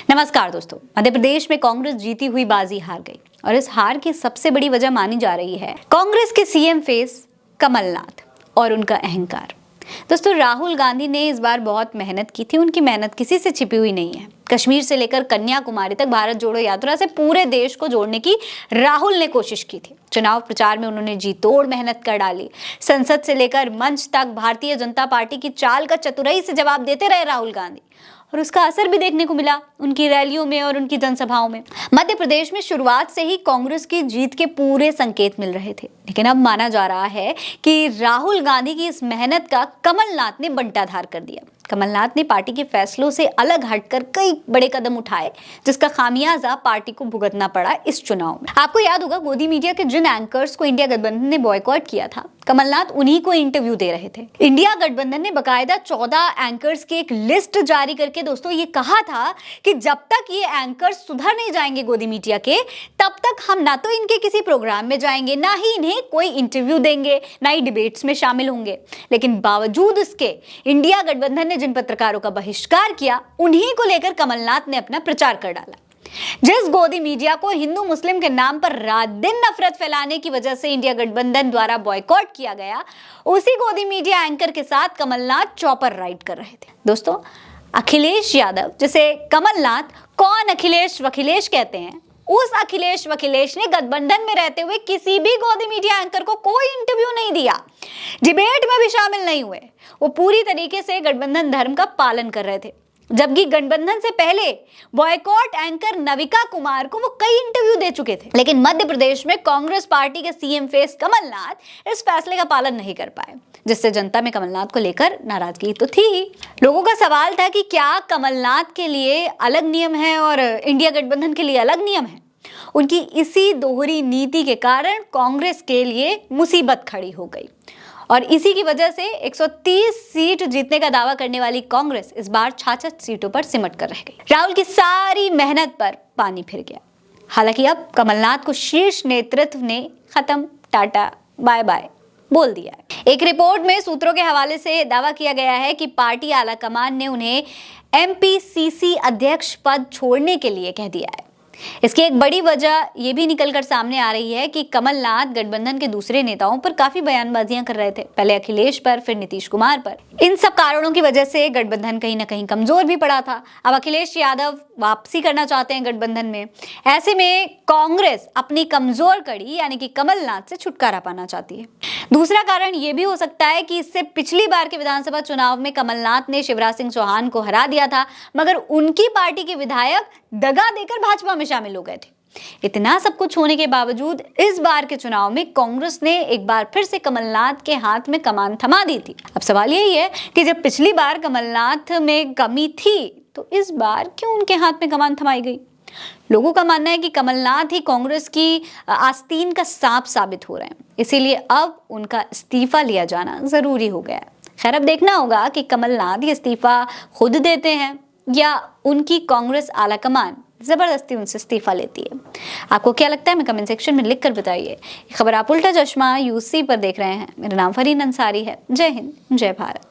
नमस्कार दोस्तों। मध्य प्रदेश में कांग्रेस जीती हुई बाजी हार गई और इस हार की सबसे बड़ी वजह मानी जा रही है कांग्रेस के सीएम फेस कमलनाथ और उनका अहंकार। दोस्तों, राहुल गांधी ने इस बार बहुत मेहनत की थी। उनकी मेहनत किसी से छिपी हुई नहीं है। कश्मीर से लेकर कन्याकुमारी तक भारत जोड़ो यात्रा से पूरे देश को जोड़ने की राहुल ने कोशिश की थी। चुनाव प्रचार में उन्होंने जी तोड़ मेहनत कर डाली। संसद से लेकर मंच तक भारतीय जनता पार्टी की चाल का चतुराई से जवाब देते रहे राहुल गांधी और उसका असर भी देखने को मिला उनकी रैलियों में और उनकी जनसभाओं में। मध्य प्रदेश में शुरुआत से ही कांग्रेस की जीत के पूरे संकेत मिल रहे थे, लेकिन अब माना जा रहा है कि राहुल गांधी की इस मेहनत का कमलनाथ ने बंटाधार कर दिया। कमलनाथ ने पार्टी के फैसलों से अलग हटकर कई बड़े कदम उठाए, जिसका खामियाजा पार्टी को भुगतना पड़ा इस चुनाव में। आपको याद होगा, गोदी मीडिया के जिन एंकर्स को इंडिया गठबंधन ने बॉयकॉट किया था, कमलनाथ उन्हीं को इंटरव्यू दे रहे थे। इंडिया गठबंधन ने बकायदा 14 एंकर्स की एक लिस्ट जारी करके दोस्तों ये कहा था कि जब तक ये एंकर्स सुधर नहीं जाएंगे गोदी मीडिया के, तब तक हम ना तो इनके किसी प्रोग्राम में जाएंगे, ना ही इन्हें कोई इंटरव्यू देंगे, ना ही डिबेट्स में शामिल होंगे। लेकिन बावजूद इसके इंडिया गठबंधन ने जिन पत्रकारों का बहिष्कार किया, उन्हीं को लेकर कमलनाथ ने अपना प्रचार कर डाला। जिस गोदी मीडिया को हिंदू मुस्लिम के नाम पर रात दिन नफरत फैलाने की वजह से इंडिया गठबंधन द्वारा बॉयकॉट किया गया, उसी गोदी मीडिया एंकर के साथ कमलनाथ चॉपर राइड कर रहे थे। दोस्तों, अखिलेश यादव, जिसे कमलनाथ कौन अखिलेश वखिलेश कहते हैं, उस अखिलेश वखिलेश ने गठबंधन में रहते हुए किसी भी गोदी मीडिया एंकर को कोई इंटरव्यू नहीं दिया, डिबेट में भी शामिल नहीं हुए। वो पूरी तरीके से गठबंधन धर्म का पालन कर रहे थे। जबकि गठबंधन से पहले बॉयकॉट एंकर नविका कुमार को वो कई इंटरव्यू दे चुके थे, लेकिन मध्य प्रदेश में कांग्रेस पार्टी के सीएम फेस कमलनाथ इस फैसले का पालन नहीं कर पाए, जिससे जनता में कमलनाथ को लेकर नाराजगी तो थी ही। लोगों का सवाल था कि क्या कमलनाथ के लिए अलग नियम है और इंडिया गठबंधन के लिए अलग नियम है। उनकी इसी दोहरी नीति के कारण कांग्रेस के लिए मुसीबत खड़ी हो गई और इसी की वजह से 130 सीट जीतने का दावा करने वाली कांग्रेस इस बार 66 सीटों पर सिमट कर रह गई। राहुल की सारी मेहनत पर पानी फिर गया। हालांकि अब कमलनाथ को शीर्ष नेतृत्व ने खत्म, टाटा बाय बाय बोल दिया है। एक रिपोर्ट में सूत्रों के हवाले से दावा किया गया है कि पार्टी आलाकमान ने उन्हें एमपीसीसी अध्यक्ष पद छोड़ने के लिए कह दिया है। इसकी एक बड़ी वजह यह भी निकलकर सामने आ रही है कि कमलनाथ गठबंधन के दूसरे नेताओं पर काफी बयानबाजियां कर रहे थे, पहले अखिलेश पर, फिर नीतीश कुमार पर। इन सब कारणों की वजह से गठबंधन कहीं ना कहीं कमजोर भी पड़ा था। अब अखिलेश यादव वापसी करना चाहते हैं गठबंधन में। ऐसे में कांग्रेस अपनी कमजोर कड़ी यानी कि कमलनाथ से छुटकारा पाना चाहती है। दूसरा कारण यह भी हो सकता है कि इससे पिछली बार के विधानसभा चुनाव में कमलनाथ ने शिवराज सिंह चौहान को हरा दिया था, मगर उनकी पार्टी के विधायक दगा देकर भाजपा में शामिल हो गए थे। इतना सब कुछ होने के बावजूद इस बार के चुनाव में कांग्रेस ने एक बार फिर से कमलनाथ के हाथ में कमान थमा दी थी। अब सवाल यही है कि जब पिछली बार कमलनाथ में कमी थी, तो इस बार क्यों उनके हाथ में कमान थमाई गई। लोगों का मानना है कि कमलनाथ ही कांग्रेस की आस्तीन का सांप साबित हो रहे हैं, इसीलिए अब उनका इस्तीफा लिया जाना जरूरी हो गया है। खैर, अब देखना होगा कि कमलनाथ ये इस्तीफा खुद देते हैं या उनकी कांग्रेस आलाकमान जबरदस्ती उनसे इस्तीफा लेती है। आपको क्या लगता है, हमें कमेंट सेक्शन में लिखकर बताइए। खबर आप उल्टा चश्मा यूसी पर देख रहे हैं। मेरा नाम फरीन अंसारी है। जय हिंद, जय भारत।